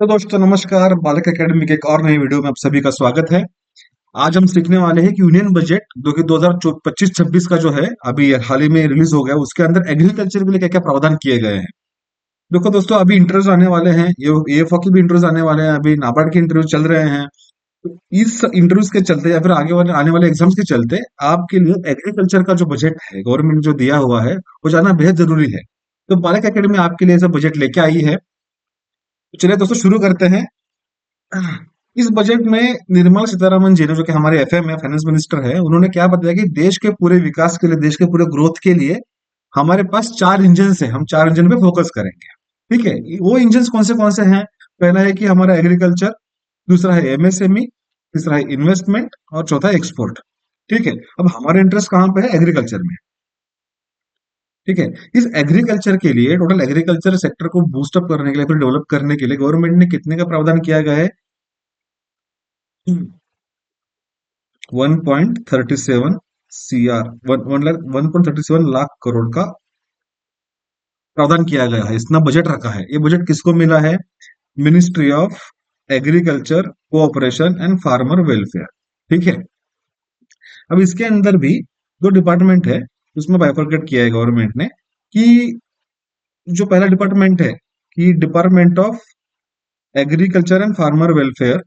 तो दोस्तों नमस्कार, बालक एकेडमी के एक और नई वीडियो में आप सभी का स्वागत है। आज हम सीखने वाले हैं कि यूनियन बजट जो कि 2025-26 का जो है अभी हाल ही में रिलीज हो गया, उसके अंदर एग्रीकल्चर के लिए क्या क्या प्रावधान किए गए हैं। देखो दोस्तों, अभी इंटरव्यूज आने वाले हैं, ये एएफओ की भी इंटरव्यूज आने वाले हैं, अभी नाबार्ड के इंटरव्यू चल रहे हैं। तो इस इंटरव्यूज के चलते या फिर आगे वाले आने वाले एग्जाम्स के चलते आपके लिए एग्रीकल्चर का जो बजट है गवर्नमेंट जो दिया हुआ है वो जानना बेहद जरूरी है। तो बालक एकेडमी आपके लिए ऐसा बजट लेके आई है। तो चलिए दोस्तों शुरू करते हैं। इस बजट में निर्मला सीतारमन जी ने, जो कि हमारे एफएम है, फाइनेंस मिनिस्टर है, उन्होंने क्या बताया कि देश के पूरे विकास के लिए, देश के पूरे ग्रोथ के लिए हमारे पास चार इंजन है, हम चार इंजन पे फोकस करेंगे। ठीक है, वो इंजन कौन से हैं? पहला है कि हमारा एग्रीकल्चर, दूसरा है एमएसएमई, तीसरा है इन्वेस्टमेंट और चौथा है एक्सपोर्ट। ठीक है, अब हमारा इंटरेस्ट कहाँ पे है? एग्रीकल्चर में। ठीक है, इस एग्रीकल्चर के लिए, टोटल एग्रीकल्चर सेक्टर को बूस्टअप करने के लिए, फिर डेवलप करने के लिए गवर्नमेंट ने कितने का प्रावधान किया गया है? 1.37 सीआर, 1.37 लाख करोड़ का प्रावधान किया गया है, इतना बजट रखा है। ये बजट किसको मिला है? Ministry of agriculture, cooperation and farmer welfare. ठीक है, अब इसके अंदर भी दो डिपार्टमेंट है, उसमें बाइफरकेट किया है गवर्नमेंट ने कि जो पहला डिपार्टमेंट है कि department of agriculture and farmer welfare,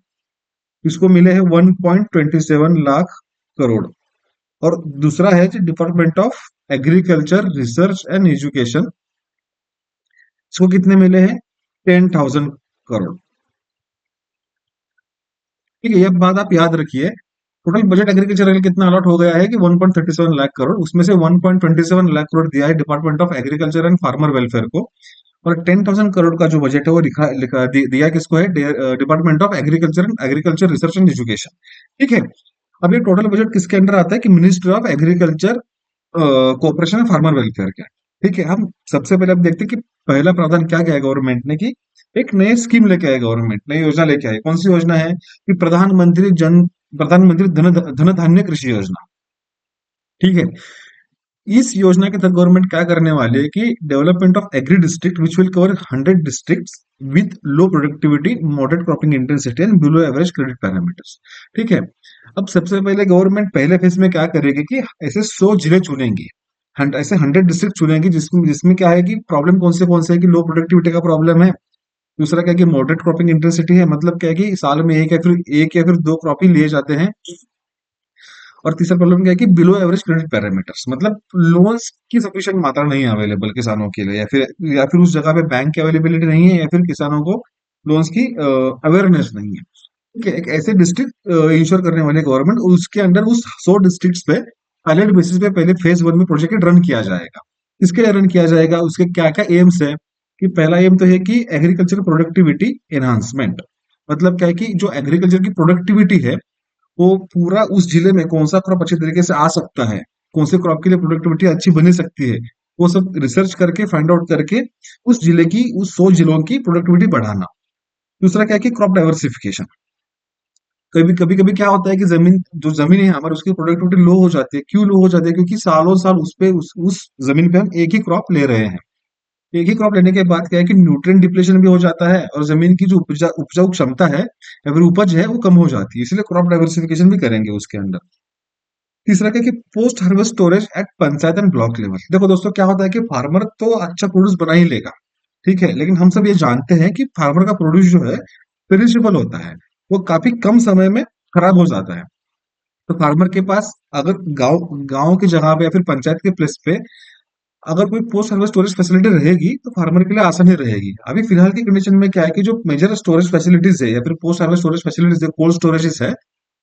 इसको मिले हैं 1.27 लाख करोड़। और दूसरा है department of agriculture research and education, इसको कितने मिले हैं? 10,000 करोड़। ठीक है, ये बात आप याद रखिए। टोटल बजट एग्रीकल्चर के लिए कितना अलॉट हो गया है कि 1.37 लाख करोड़, उसमें से 1.27 लाख करोड़ दिया है department of agriculture and farmer welfare को। और 10,000 करोड़ का जो बजट है वो दिया किसको है? Department of agriculture and agriculture research and education. ठीक है, अब ये टोटल बजट किसके अंडर आता है? कि ministry of agriculture, cooperation and farmer welfare का। ठीक है, हम सबसे पहले अब देखते हैं कि पहला प्रावधान क्या किया है गवर्नमेंट ने, कि एक नई स्कीम लेके आए गवर्नमेंट, नई योजना लेके आए। कौन सी योजना है? कि प्रधानमंत्री धन धान्य कृषि योजना। ठीक है, इस योजना के तहत गवर्नमेंट क्या करने वाली है कि development of agri district which will cover 100 districts with low productivity, moderate cropping intensity and below average credit parameters. ठीक है, अब सबसे पहले गवर्नमेंट पहले फेज में क्या करेगी कि ऐसे 100 जिले चुनेंगी, ऐसे 100 डिस्ट्रिक्ट चुनेंगी, जिसमें जिसमें क्या है कि प्रॉब्लम कौन से है कि लो प्रोडक्टिविटी का प्रॉब्लम है। दूसरा क्या है कि मॉडरेट क्रॉपिंग इंटेंसिटी है, मतलब क्या है कि साल में एक या फिर दो क्रॉप ही लिए जाते हैं। और तीसरा प्रॉब्लम क्या है कि बिलो एवरेज क्रेडिट पैरामीटर्स, मतलब लोन्स की सफिशिएंट मात्रा नहीं है अवेलेबल किसानों के लिए, या फिर उस जगह पे बैंक की अवेलेबिलिटी नहीं है, या फिर किसानों को लोन्स की अवेयरनेस नहीं है। ठीक है, एक ऐसे डिस्ट्रिक्ट इंश्योर करने वाले गवर्नमेंट, उसके अंडर उस 100 डिस्ट्रिक्ट्स पे पायलट बेसिस पे पहले फेज 1 में प्रोजेक्ट रन किया जाएगा। इसके लिए रन किया जाएगा, उसके क्या क्या एम्स है? कि पहला एम तो है कि एग्रीकल्चर प्रोडक्टिविटी एनहांसमेंट, मतलब क्या है कि जो एग्रीकल्चर की प्रोडक्टिविटी है वो पूरा उस जिले में कौन सा क्रॉप अच्छे तरीके से आ सकता है, कौन से क्रॉप के लिए प्रोडक्टिविटी अच्छी बनी सकती है, वो सब रिसर्च करके फाइंड आउट करके उस जिले की, उस 100 जिलों की प्रोडक्टिविटी बढ़ाना। दूसरा क्या है कि क्रॉप डाइवर्सिफिकेशन। कभी कभी कभी क्या होता है कि जमीन है हमारी, उसकी प्रोडक्टिविटी लो हो जाती है। क्यों लो हो जाती है? क्योंकि सालों साल उस जमीन पे हम एक ही क्रॉप ले रहे हैं। एक ही क्रॉप लेने के बाद क्या है कि न्यूट्रिएंट डिप्लेशन भी हो जाता है, और जमीन की जो उपजाऊ क्षमता है या फिर उपज है वो कम हो जाती है, इसलिए क्रॉप डाइवर्सिफिकेशन भी करेंगे उसके अंदर। तीसरा क्या है कि post harvest storage at panchayat and block level. देखो दोस्तों, क्या होता है कि फार्मर तो अच्छा प्रोड्यूस बना ही लेगा, ठीक है, लेकिन हम सब ये जानते हैं कि फार्मर का प्रोड्यूस जो है पेरिशेबल होता है, वो काफी कम समय में खराब हो जाता है। तो फार्मर के पास अगर गांव गांव की जगह पे या फिर पंचायत के प्लेस पे अगर कोई पोस्ट हार्वेस्ट स्टोरेज फैसिलिटी रहेगी तो फार्मर के लिए आसानी रहेगी। अभी फिलहाल की कंडीशन में क्या है कि जो मेजर स्टोरेज फैसिलिटीज है या फिर पोस्ट हार्वेस्ट स्टोरेज फैसिलिटीज है, कोल्ड स्टोरेजेस है,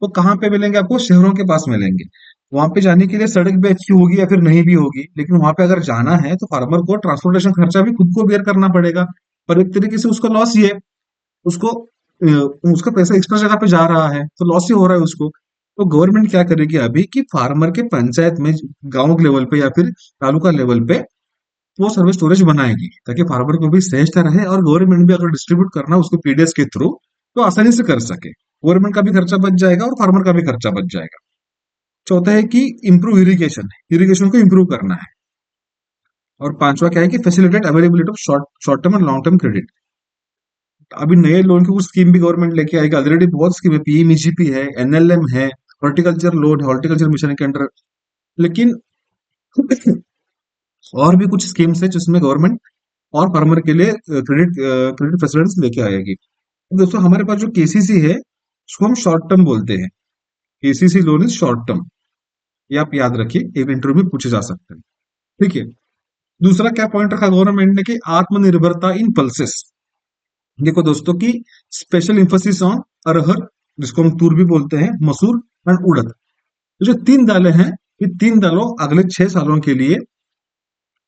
वो कहाँ पे मिलेंगे? आपको शहरों के पास मिलेंगे। वहां पे जाने के लिए सड़क भी अच्छी होगी या फिर नहीं भी होगी, लेकिन वहां पे अगर जाना है तो फार्मर को ट्रांसपोर्टेशन खर्चा भी खुद को बेयर करना पड़ेगा। पर एक तरीके से उसका लॉस ही है, उसको उसका पैसा एक्स्ट्रा जगह पे जा रहा है, तो लॉस ही हो रहा है उसको। तो गवर्नमेंट क्या करेगी अभी कि फार्मर के पंचायत में, गांव के लेवल पे या फिर तालुका लेवल पे वो सर्विस स्टोरेज बनाएगी, ताकि फार्मर को भी सहजता रहे और गवर्नमेंट भी अगर डिस्ट्रीब्यूट करना उसको पीडीएस के थ्रू तो आसानी से कर सके। गवर्नमेंट का भी खर्चा बच जाएगा और फार्मर का भी खर्चा बच जाएगा। चौथा है कि इम्प्रूव इरिगेशन, इरिगेशन को इम्प्रूव करना है। और पांचवा क्या है कि facilitate availability of short short term और लॉन्ग टर्म क्रेडिट। अभी नए लोन की कुछ स्कीम भी गवर्नमेंट लेके आएगी, ऑलरेडी बहुत स्कीम है, पीएमईजीपी है, एनएलएम है, हॉर्टिकल्चर लोन है, हॉर्टिकल्चर मिशन के अंडर। लेकिन और भी कुछ स्कीम्स है जिसमें गवर्नमेंट और फार्मर के लिए क्रेडिट फैसिलिटीज लेके आएगी। तो दोस्तों हमारे पास जो केसीसी है उसको हम शॉर्ट टर्म बोलते हैं। KCC loan is short term, ये आप याद रखिए, एक इंटरव्यू में पूछे जा सकते हैं। ठीक है। दूसरा क्या पॉइंट रखा गवर्नमेंट ने कि आत्मनिर्भरता इन पल्सेस। देखो दोस्तों की स्पेशल इंफोसिस ऑन अरहर, जिसको हम तूर भी बोलते हैं, मसूर एंड उड़द। तो जो तीन दालें हैं, ये तीन दालों अगले 6 सालों के लिए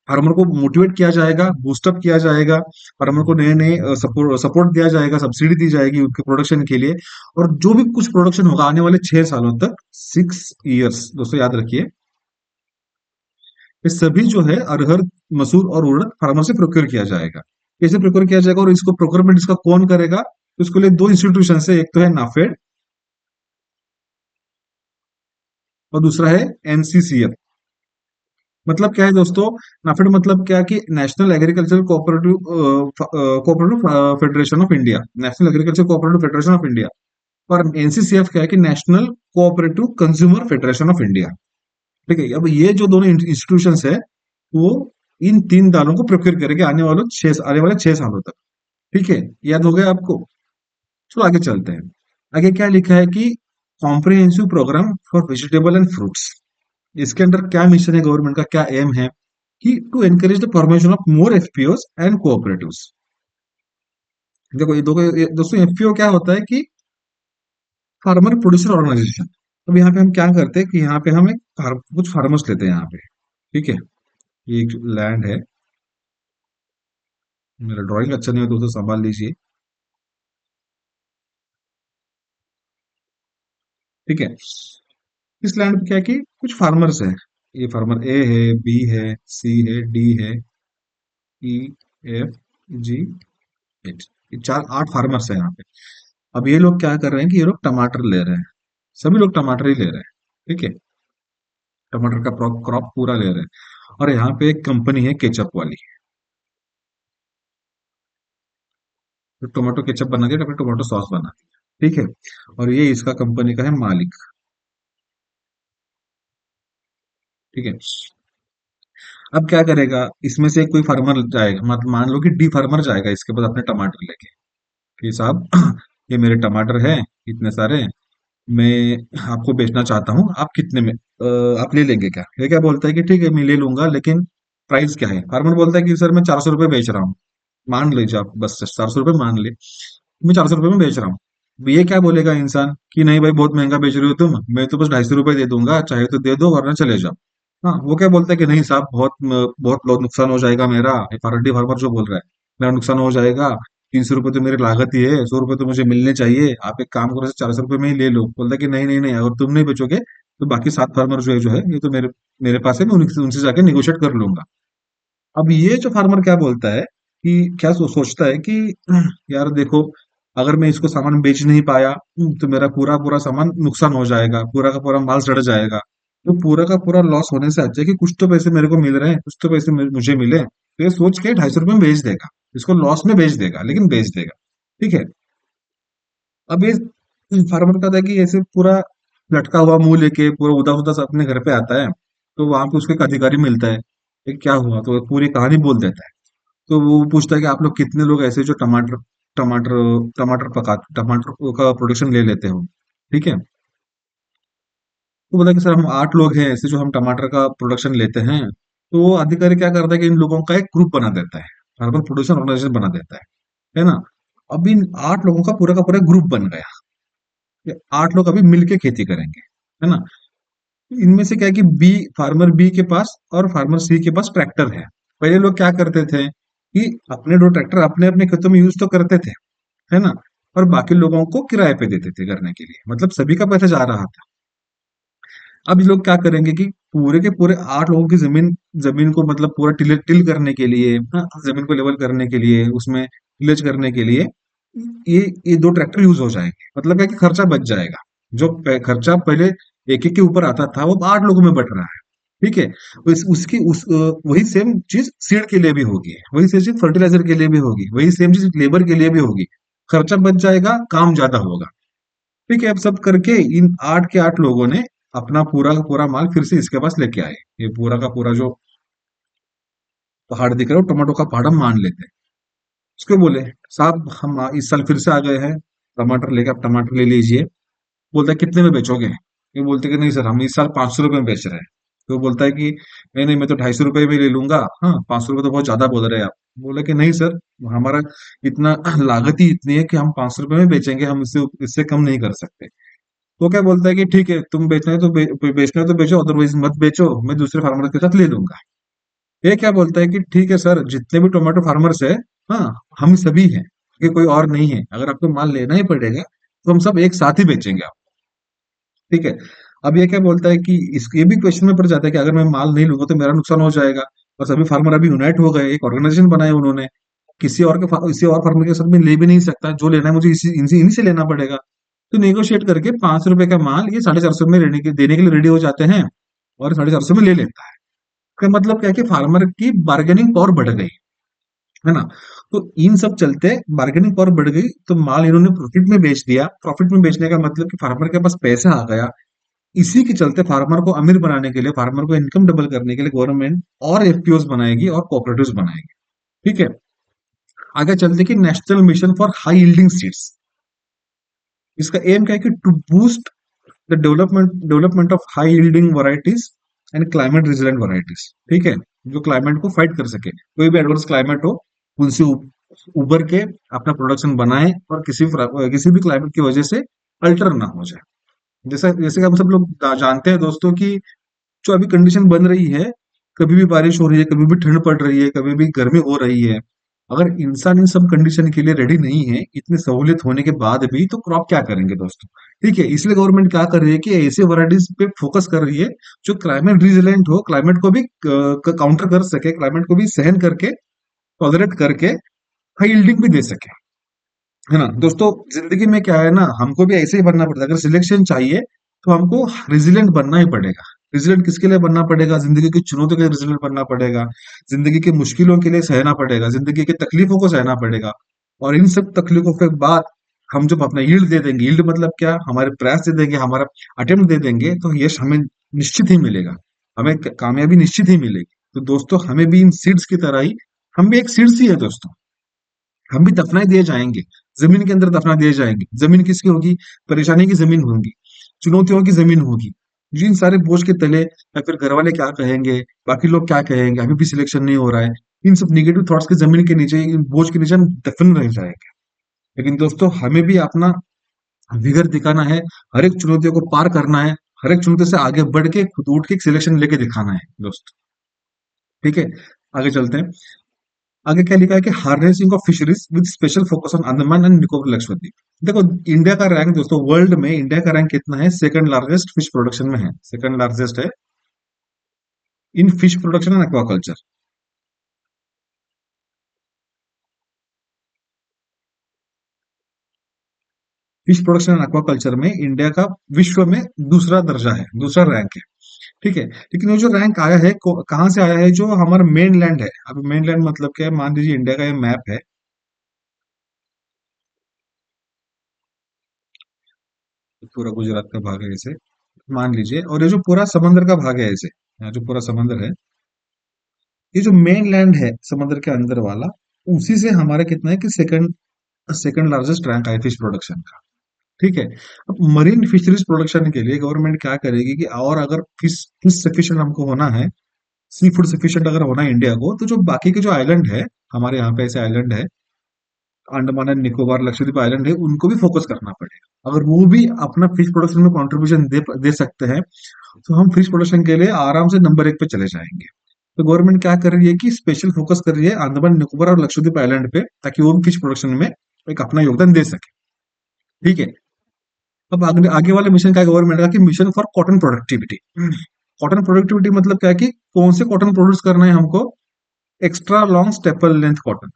फार्मर को मोटिवेट किया जाएगा, बूस्टअप किया जाएगा, फार्मर को नए नए सपोर्ट सपोर्ट दिया जाएगा, सब्सिडी दी जाएगी उनके प्रोडक्शन के लिए। और जो भी कुछ प्रोडक्शन होगा आने वाले 6 सालों तक, 6 ईयर्स दोस्तों याद रखिए, ये सभी जो है अरहर, मसूर और उड़द फार्मर से प्रोक्योर किया जाएगा। कैसे प्रोक्योर किया जाएगा और इसको प्रोक्योरमेंट इसका कौन करेगा? तो इसके लिए दो इंस्टीट्यूशन है, एक तो है नाफेड और दूसरा है एनसीसीएफ। मतलब क्या है दोस्तों? नाफेड मतलब क्या कि national agriculture cooperative federation of India, national agriculture cooperative federation of India. और एनसीसीएफ क्या है कि national cooperative consumer federation of India. ठीक है। अब ये जो दोनों इंस्टीट्यूशंस है वो इन तीन दालों को प्रोक्योर करेंगे आने वाले 6 सालों तक। ठीक है, याद हो गया आपको? चलो आगे चलते हैं। आगे क्या लिखा है कि comprehensive programme for vegetable and fruits. इसके अंदर क्या मिशन है गवर्नमेंट का, क्या एम है कि to encourage the formation of more FPOs and cooperatives. देखो दोस्तों एफपीओ क्या होता है कि फार्मर प्रोड्यूसर ऑर्गेनाइजेशन। अब यहाँ पे हम क्या करते हैं कि यहाँ पे हम कुछ फार्मर्स लेते हैं यहाँ पे। ठीक है, ये एक लैंड है, मेरा ड्राइंग अच्छा नहीं हो दोस्तों संभाल लीजिए। ठीक है, इस लैंड पे क्या है कि कुछ फार्मर्स हैं। ये फार्मर ए है, बी है, सी है, डी है, ई, एफ, जी, एच। ये चार 8 फार्मर्स हैं यहाँ पे। अब ये लोग क्या कर रहे हैं कि ये लोग टमाटर ले रहे हैं, सभी लोग टमाटर ही ले रहे हैं। ठीक है, टमाटर का क्रॉप पूरा ले रहे हैं। और यहाँ पे एक कंपनी है केचप वाली, जो टोमेटो केचप बनाती है, फिर टोमेटो सॉस बनाती है। ठीक है, और ये इसका कंपनी का है मालिक। ठीक है, अब क्या करेगा, इसमें से कोई फार्मर जाएगा, मतलब मान लो कि डी फार्मर जाएगा इसके पास अपने टमाटर लेके कि साहब ये मेरे टमाटर हैं इतने सारे, मैं आपको बेचना चाहता हूँ, आप कितने में आप ले लेंगे क्या? ये क्या बोलता है कि ठीक है मैं ले लूंगा, लेकिन प्राइस क्या है? फार्मर बोलता है कि सर मैं 400 रुपये बेच रहा हूँ। मान लीजिए आप, बस 400 रुपये मान ले, मैं 400 रुपये में बेच रहा हूँ। अब ये क्या बोलेगा इंसान कि नहीं भाई बहुत महंगा बेच रहे हो तुम, मैं तो बस 250 रुपये दे दूंगा, चाहे तो दे दो वरना चले जाओ। हाँ, वो क्या बोलता है कि नहीं साहब बहुत नुकसान हो जाएगा मेरा, ये फार्डी फार्मर जो बोल रहा है, मेरा नुकसान हो जाएगा, 300 रुपये तो मेरी लागत ही है, 100 रुपये तो मुझे मिलने चाहिए, आप एक काम करो 400 रुपये में ही ले लो। बोलता है कि नहीं नहीं नहीं, अगर तुम नहीं बेचोगे तो बाकी 7 फार्मर जो है ये तो मेरे मेरे पास है, मैं उनसे जाके निगोशिएट कर लूंगा। अब ये जो फार्मर क्या बोलता है कि क्या सोचता है कि यार देखो, अगर मैं इसको सामान बेच नहीं पाया तो मेरा पूरा पूरा सामान नुकसान हो जाएगा, पूरा का पूरा माल सड़ जाएगा। तो पूरा का पूरा लॉस होने से अच्छा है कि कुछ तो पैसे मेरे को मिल रहे हैं, कुछ तो पैसे मुझे मिले, तो ये सोच के 250 रुपये में बेच देगा, इसको लॉस में बेच देगा लेकिन बेच देगा। ठीक है, अब ये फार्मर का था कि ऐसे पूरा लटका हुआ मुंह लेके पूरा उदास उदास अपने घर पे आता है। तो वहां पे उसको एक अधिकारी मिलता है, ये क्या हुआ, तो वो पूरी कहानी बोल देता है। तो वो पूछता है कि आप लोग कितने लोग ऐसे जो टमाटर टमाटर टमाटर का प्रोडक्शन ले लेते हो? ठीक है, तो बोला कि सर हम 8 लोग हैं ऐसे जो हम टमाटर का प्रोडक्शन लेते हैं। तो वो अधिकारी क्या करता है कि इन लोगों का एक ग्रुप बना देता है, हर्बल प्रोडक्शन ऑर्गेनाइजेशन बना देता है ना। अब इन 8 लोगों का पूरा ग्रुप बन गया, ये 8 लोग अभी मिलके खेती करेंगे, है ना। इनमें से क्या है कि फार्मर बी के पास और फार्मर सी के पास ट्रैक्टर है। पहले लोग क्या करते थे कि अपने 2 ट्रैक्टर अपने अपने खेतों में यूज तो करते थे, है ना, और बाकी लोगों को किराए पे देते थे करने के लिए, मतलब सभी का पैसा जा रहा था। अब ये लोग क्या करेंगे कि पूरे के पूरे 8 लोगों की जमीन जमीन को मतलब पूरा टिल करने के लिए, हाँ, जमीन को लेवल करने के लिए, उसमें टिलेज करने के लिए ये 2 ट्रैक्टर यूज हो जाएंगे। मतलब है कि खर्चा बच जाएगा, जो खर्चा पहले एक एक के ऊपर आता था वो 8 लोगों में बट रहा है। ठीक है, वही सेम चीज सीड के लिए भी होगी, वही सेम चीज फर्टिलाइजर के लिए भी होगी, वही सेम चीज लेबर के लिए भी होगी। खर्चा बच जाएगा, काम ज्यादा होगा। ठीक है, अब सब करके इन 8 के 8 लोगों ने अपना पूरा का पूरा माल फिर से इसके पास लेके आए। ये पूरा का पूरा जो पहाड़ दिख रहा है वो टमाटो का पहाड़ हम मान लेते हैं। उसको बोले, साहब हम इस साल फिर से आ गए हैं, टमाटर लेके, आप टमाटर ले लीजिए। बोलता है कितने में बेचोगे? ये बोलते कि नहीं सर, हम इस साल 500 रुपए में बेच रहे हैं। तो वो बोलता है कि नहीं नहीं, मैं तो 250 रुपए में ले लूंगा। हाँ, 500 रुपए तो बहुत ज्यादा बोल रहे हैं आप। बोले कि नहीं सर, हमारा इतना लागत ही इतनी है कि हम 500 रुपए में बेचेंगे, हम इससे इससे कम नहीं कर सकते। तो क्या बोलता है कि ठीक है, तुम बेचना है तो बेचना है तो बेचो, अदरवाइज मत बेचो, मैं दूसरे फार्मर के साथ ले लूंगा। ये क्या बोलता है कि ठीक है सर, जितने भी टोमेटो फार्मर्स है, हाँ, हम सभी हैं, कि कोई और नहीं है, अगर आपको माल लेना ही पड़ेगा तो हम सब एक साथ ही बेचेंगे आप। ठीक है। अब ये क्या बोलता है कि इस ये भी क्वेश्चन में पड़ जाता है कि अगर मैं माल नहीं लूंगा तो मेरा नुकसान हो जाएगा। और सभी फार्मर अभी यूनाइट हो गए, एक ऑर्गेनाइजेशन बनाए उन्होंने। किसी और फार्मर के साथ में ले भी नहीं सकता, जो लेना है मुझे इसी इनसे इन्हीं से लेना पड़ेगा। तो नेगोशिएट करके 500 रुपए का माल ये 450 में देने के लिए रेडी हो जाते हैं, और 450 में ले लेता है। इसका मतलब क्या है कि फार्मर की बार्गेनिंग पावर बढ़ गई, है ना। तो इन सब चलते बार्गेनिंग पावर बढ़ गई, तो माल इन्होंने प्रॉफिट में बेच दिया। प्रॉफिट में बेचने का मतलब कि फार्मर के पास पैसा आ गया। इसी के चलते फार्मर को अमीर बनाने के लिए, फार्मर को इनकम डबल करने के लिए गवर्नमेंट और एफपीओस बनाएगी और कोऑपरेटिव्स बनाएगी। ठीक है। आगे चलते कि national mission for high yielding seeds. इसका एम क्या है कि to boost the development of high yielding varieties and climate resilient varieties. ठीक है, जो क्लाइमेट को फाइट कर सके, कोई भी एडवर्स क्लाइमेट हो, उनसे उबर के अपना प्रोडक्शन बनाए और किसी भी क्लाइमेट की वजह से अल्टर ना हो जाए। जैसे जैसे कि हम सब लोग जानते हैं दोस्तों कि जो अभी कंडीशन बन रही है, कभी भी बारिश हो रही है, कभी भी ठंड पड़ रही है, कभी भी गर्मी हो रही है। अगर इंसान इन सब कंडीशन के लिए रेडी नहीं है, इतनी सहूलियत होने के बाद भी, तो क्रॉप क्या करेंगे दोस्तों। ठीक है, इसलिए गवर्नमेंट क्या कर रही है कि ऐसे वैरायटीज पे फोकस कर रही है जो क्लाइमेट रिजिलेंट हो, क्लाइमेट को भी काउंटर कर सके, क्लाइमेट को भी सहन करके, टॉलरेट करके, हाई यील्डिंग भी दे सके, है ना। दोस्तों, जिंदगी में क्या है ना, हमको भी ऐसे ही बनना पड़ता है। अगर सिलेक्शन चाहिए तो हमको रिजिलेंट बनना ही पड़ेगा। रिजिलेंट किसके लिए बनना पड़ेगा? जिंदगी की चुनौतियों के लिए रिजिलेंट बनना पड़ेगा, जिंदगी की मुश्किलों के लिए सहना पड़ेगा, जिंदगी की तकलीफों को सहना पड़ेगा। और इन सब तकलीफों के बाद हम जब अपना यील्ड दे देंगे, यील्ड मतलब क्या, हमारे प्रयास दे देंगे, हमारा अटेम्प्ट दे देंगे, तो यश हमें निश्चित ही मिलेगा, हमें कामयाबी निश्चित ही मिलेगी। तो दोस्तों, हमें भी इन सीड्स की तरह ही, हम भी एक सीड्स ही है दोस्तों, हम भी दफनाए दिए जाएंगे, जमीन के अंदर दफना दिए जाएंगे। जमीन किसकी होगी? परेशानी की जमीन होगी, चुनौतियों की जमीन होगी। जिन सारे बोझ के तले, या फिर घर वाले क्या कहेंगे, बाकी लोग क्या कहेंगे, अभी भी सिलेक्शन नहीं हो रहा है, इन सब निगेटिव थॉट्स के जमीन के नीचे, इन बोझ के नीचे हम दफन रह जाएंगे। लेकिन दोस्तों, हमें भी अपना विगर दिखाना है, हर एक चुनौतियों को पार करना है, हर एक चुनौती से आगे बढ़ के खुद उठ के सिलेक्शन लेके दिखाना है दोस्त। ठीक है, आगे चलते हैं। आगे क्या लिखा है कि harnessing of fisheries with special focus on Andaman and Nicobar Lakshadweep. देखो, इंडिया का रैंक दोस्तों, वर्ल्ड में इंडिया का रैंक कितना है? सेकंड लार्जेस्ट फिश प्रोडक्शन में है, सेकंड लार्जेस्ट है in fish production and aquaculture. Fish production and aquaculture में इंडिया का विश्व में दूसरा दर्जा है, दूसरा रैंक है। ठीक है, लेकिन वो जो रैंक आया है, कहाँ से आया है? जो हमारा मेन लैंड है, अभी मेन लैंड मतलब क्या है, मान लीजिए इंडिया का ये मैप है, पूरा गुजरात का भाग है ऐसे मान लीजिए, और ये जो पूरा समंदर का भाग है ऐसे, यहाँ जो पूरा समंदर है, ये जो मेन लैंड है समंदर के अंदर वाला, उसी से हमारा कितना है कि सेकंड सेकंड लार्जेस्ट रैंक है फिश प्रोडक्शन का। ठीक है। अब मरीन फिशरीज प्रोडक्शन के लिए गवर्नमेंट क्या करेगी कि, और अगर फिश फिश सफिशिएंट हमको होना है, सी फूड सफिशिएंट अगर होना है इंडिया को, तो जो बाकी के जो आइलैंड है, हमारे यहाँ पे ऐसे आइलैंड है, अंडमान एंड निकोबार लक्षद्वीप आइलैंड है, उनको भी फोकस करना पड़ेगा। अगर वो भी अपना फिश प्रोडक्शन में कंट्रीब्यूशन दे सकते हैं, तो हम फिश प्रोडक्शन के लिए आराम से नंबर 1 पे चले जाएंगे। तो गवर्नमेंट क्या कर रही है कि स्पेशल फोकस कर रही है अंडमान निकोबार और लक्षद्वीप आइलैंड पे, ताकि वो भी फिश प्रोडक्शन में एक अपना योगदान दे सके। ठीक है। अब आगे आगे वाले मिशन का गवर्नमेंट का कि mission for cotton productivity. Cotton productivity मतलब क्या है कि कौन से कॉटन प्रोड्यूस करना है हमको? Extra long staple length cotton.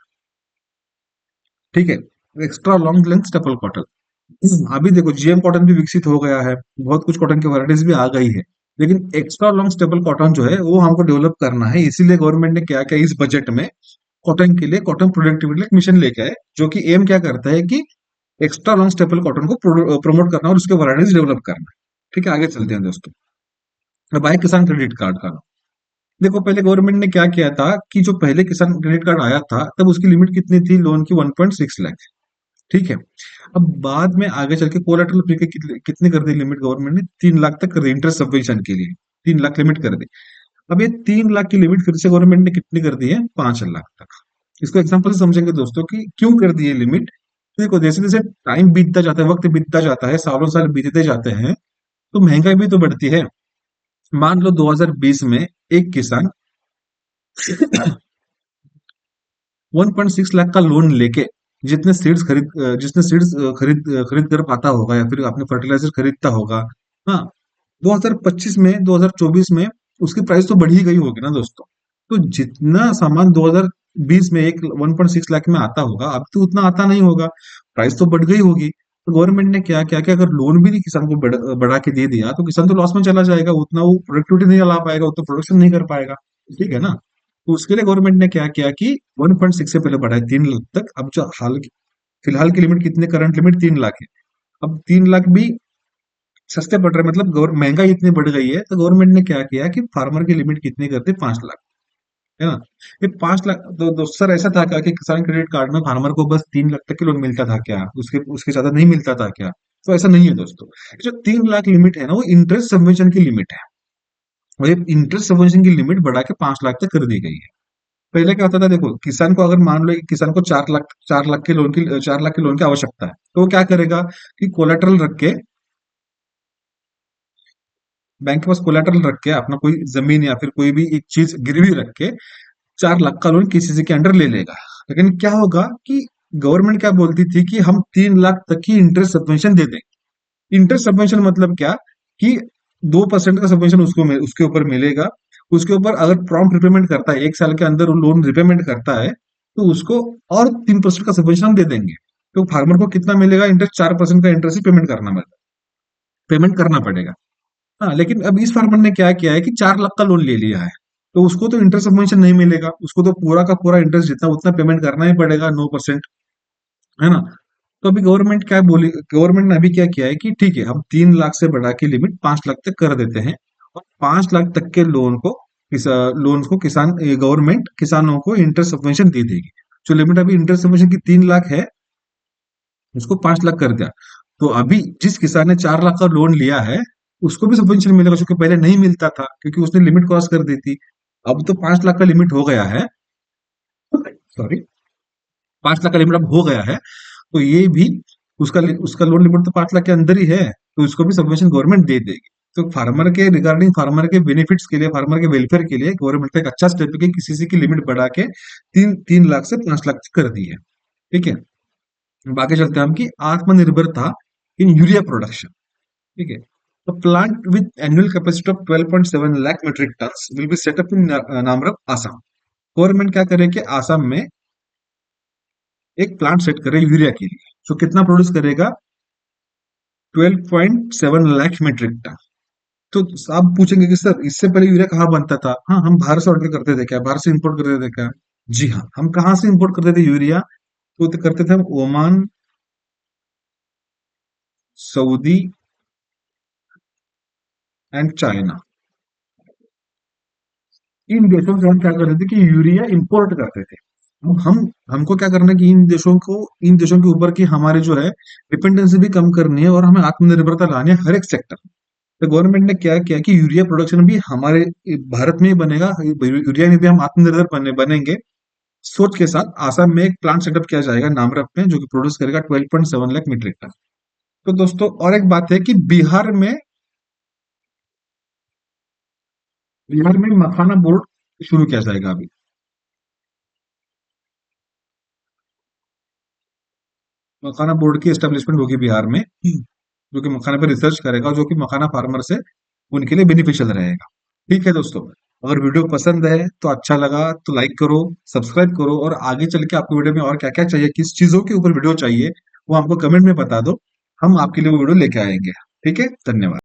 ठीक है, extra long length staple cotton. अभी देखो, जीएम कॉटन भी विकसित हो गया है, बहुत कुछ कॉटन की वैरायटीज भी आ गई है, लेकिन एक्स्ट्रा लॉन्ग स्टेपल कॉटन जो है वो हमको डेवलप करना है। इसीलिए गवर्नमेंट ने क्या क्या इस बजट में कॉटन के लिए, कॉटन प्रोडक्टिविटी मिशन लेके आए, जो कि एम क्या करता है कि एक्स्ट्रा लॉन्ग स्टेपल कॉटन को प्रमोट करना और उसके वैरायटीज डेवलप करना। ठीक है, आगे चलते हैं दोस्तों। अब आए किसान क्रेडिट कार्ड का। देखो पहले गवर्नमेंट ने क्या किया था कि जो पहले किसान क्रेडिट कार्ड आया था तब उसकी लिमिट कितनी थी लोन की, 1.6 लाख। ठीक है। अब बाद में आगे चल के कोलेटरल फ्री के कितनी कर दी लिमिट गवर्नमेंट ने, 3 लाख तक कर दी इंटरेस्ट सब्वेंशन के लिए, 3 लाख लिमिट कर दी। अब ये 3 लाख की लिमिट फिर से गवर्नमेंट ने कितनी कर दी है, 5 लाख तक। इसको एग्जाम्पल से समझेंगे दोस्तों कि क्यों कर दी है लिमिट। तो देखो जैसे जैसे टाइम बीतता जाता है, वक्त बीतता जाता है, सालों साल बीतते जाते हैं, तो महंगाई भी तो बढ़ती है। मान लो 2020 में एक किसान 1.6 लाख का लोन लेके जितने सीड्स खरीद कर पाता होगा या फिर अपने फर्टिलाइजर खरीदता होगा, हाँ, 2025 में 2024 में उसकी प्राइस तो बढ़ ही गई होगी ना दोस्तों। तो जितना सामान 2020 में एक 1.6 लाख में आता होगा अब तो उतना आता नहीं होगा, प्राइस तो बढ़ गई होगी। तो गवर्नमेंट ने क्या क्या कि अगर लोन भी नहीं किसान को बढ़ा के दे दिया तो किसान तो लॉस में चला जाएगा, उतना वो प्रोडक्टिविटी नहीं ला पाएगा, उतना प्रोडक्शन नहीं कर पाएगा। ठीक है ना। तो उसके लिए गवर्नमेंट ने क्या किया कि 1.6 से पहले बढ़ाया 3 लाख तक। अब जो फिलहाल की लिमिट कितने, करंट लिमिट 3 लाख है। अब 3 लाख भी सस्ते पड़ रहे हैं, मतलब महंगाई इतनी बढ़ गई है तो गवर्नमेंट ने क्या किया कि फार्मर की लिमिट कितनी कर दी, 5 लाख। है ना। ये 5 लाख तो दोस्तों सर ऐसा था क्या कि किसान क्रेडिट कार्ड में फार्मर को बस 3 लाख तक के लोन मिलता था क्या, उसके उसके ज्यादा नहीं मिलता था क्या? तो ऐसा नहीं है दोस्तों। जो 3 लाख लिमिट है ना वो इंटरेस्ट सबवेंशन की लिमिट है, और ये इंटरेस्ट सबवेंशन की लिमिट बढ़ा के 5 लाख तक कर दी गई है। पहले क्या होता था, देखो किसान को अगर मान लो कि किसान को 4 लाख के लोन की आवश्यकता है तो वो क्या करेगा कि कोलेटरल रख के, बैंक के पास कोलेटरल रख के अपना कोई जमीन या फिर कोई भी एक चीज गिरवी रख के 4 लाख का लोन किसी के अंडर ले लेगा। लेकिन क्या होगा कि गवर्नमेंट क्या बोलती थी कि हम 3 लाख तक की इंटरेस्ट सबवेंशन दे देंगे। इंटरेस्ट सबवेंशन मतलब क्या कि 2% का सबवेंशन उसके ऊपर मिलेगा। उसके ऊपर अगर प्रॉम्प्ट रिपेमेंट करता है, 1 साल के अंदर वो लोन रिपेमेंट करता है तो उसको और 3% का सबवेंशन हम दे देंगे। तो फार्मर को कितना मिलेगा, इंटरेस्ट 4% का इंटरेस्ट ही पेमेंट करना पड़ेगा। हाँ, लेकिन अब इस फार्मर ने क्या किया है कि 4 लाख का लोन ले लिया है, तो उसको तो इंटरेस्ट सबवेंशन नहीं मिलेगा, उसको तो पूरा का पूरा इंटरेस्ट जितना उतना पेमेंट करना ही पड़ेगा, 9%। है ना। तो अभी गवर्नमेंट ने अभी क्या किया है कि ठीक है हम 3 लाख से बढ़ा के लिमिट 5 लाख तक कर देते हैं, और 5 लाख तक के लोन को गवर्नमेंट किसानों को इंटरेस्ट सबवेंशन दे देगी। जो लिमिट अभी इंटरेस्ट सबवेंशन की 3 लाख है उसको 5 लाख कर दिया। तो अभी जिस किसान ने 4 लाख का लोन लिया है उसको भी सबवेंशन मिलेगा, जो कि पहले नहीं मिलता था क्योंकि उसने लिमिट क्रॉस कर दी थी। अब तो 5 लाख का लिमिट हो गया है, सॉरी, 5 लाख का लिमिट अब हो गया है, तो ये भी उसका उसका लोन लिमिट तो 5 लाख के अंदर ही है, तो उसको भी सबवेंशन गवर्नमेंट दे देगी। तो फार्मर के बेनिफिट्स के लिए, फार्मर के वेलफेयर के लिए गवर्नमेंट का एक अच्छा स्टेप है कि किसी की लिमिट बढ़ा के 3 लाख से 5 लाख कर दी है। ठीक है। बाकी चलते हैं हम कि आत्मनिर्भरता इन यूरिया प्रोडक्शन। ठीक है। तो plant with annual capacity of 12.7 lakh metric tonnes will be set up in Namrup, Assam. Government क्या करे कि आसाम में एक प्लांट सेट करे यूरिया के लिए, जो कितना प्रोड्यूस करेगा, 12.7 लाख मेट्रिक टन। तो आप पूछेंगे कि सर इससे पहले यूरिया कहाँ बनता था? हाँ, हम बाहर से ऑर्डर करते थे क्या, बाहर से इंपोर्ट करते थे क्या? जी हाँ, हम कहाँ से इंपोर्ट करते थे यूरिया? तो करते थे हम ओमान, सऊदी एंड चाइना। इन देशों से हम क्या करते थे कि यूरिया इंपोर्ट करते थे। हमको क्या करना है कि इन देशों के ऊपर की हमारे जो है डिपेंडेंसी भी कम करनी है और हमें आत्मनिर्भरता लानी है हर एक सेक्टर। तो गवर्नमेंट ने क्या किया कि यूरिया प्रोडक्शन भी हमारे भारत में ही बनेगा, यूरिया में भी हम आत्मनिर्भर बनेंगे। सोच के साथ आसाम में एक प्लांट सेटअप किया जाएगा नामरप में, जो कि प्रोड्यूस करेगा 12.7 लाख मीट्रिक टन। तो दोस्तों और एक बात है कि बिहार में मखाना बोर्ड शुरू किया जाएगा अभी। मखाना बोर्ड की एस्टेब्लिशमेंट होगी बिहार में, जो कि मखाना पे रिसर्च करेगा, जो कि मखाना फार्मर से उनके लिए बेनिफिशियल रहेगा। ठीक है दोस्तों, अगर वीडियो पसंद है तो अच्छा लगा तो लाइक करो, सब्सक्राइब करो, और आगे चल के आपको वीडियो में और क्या क्या चाहिए, किस चीजों के ऊपर वीडियो चाहिए वो हमको कमेंट में बता दो, हम आपके लिए वो वीडियो लेके आएंगे। ठीक है, धन्यवाद।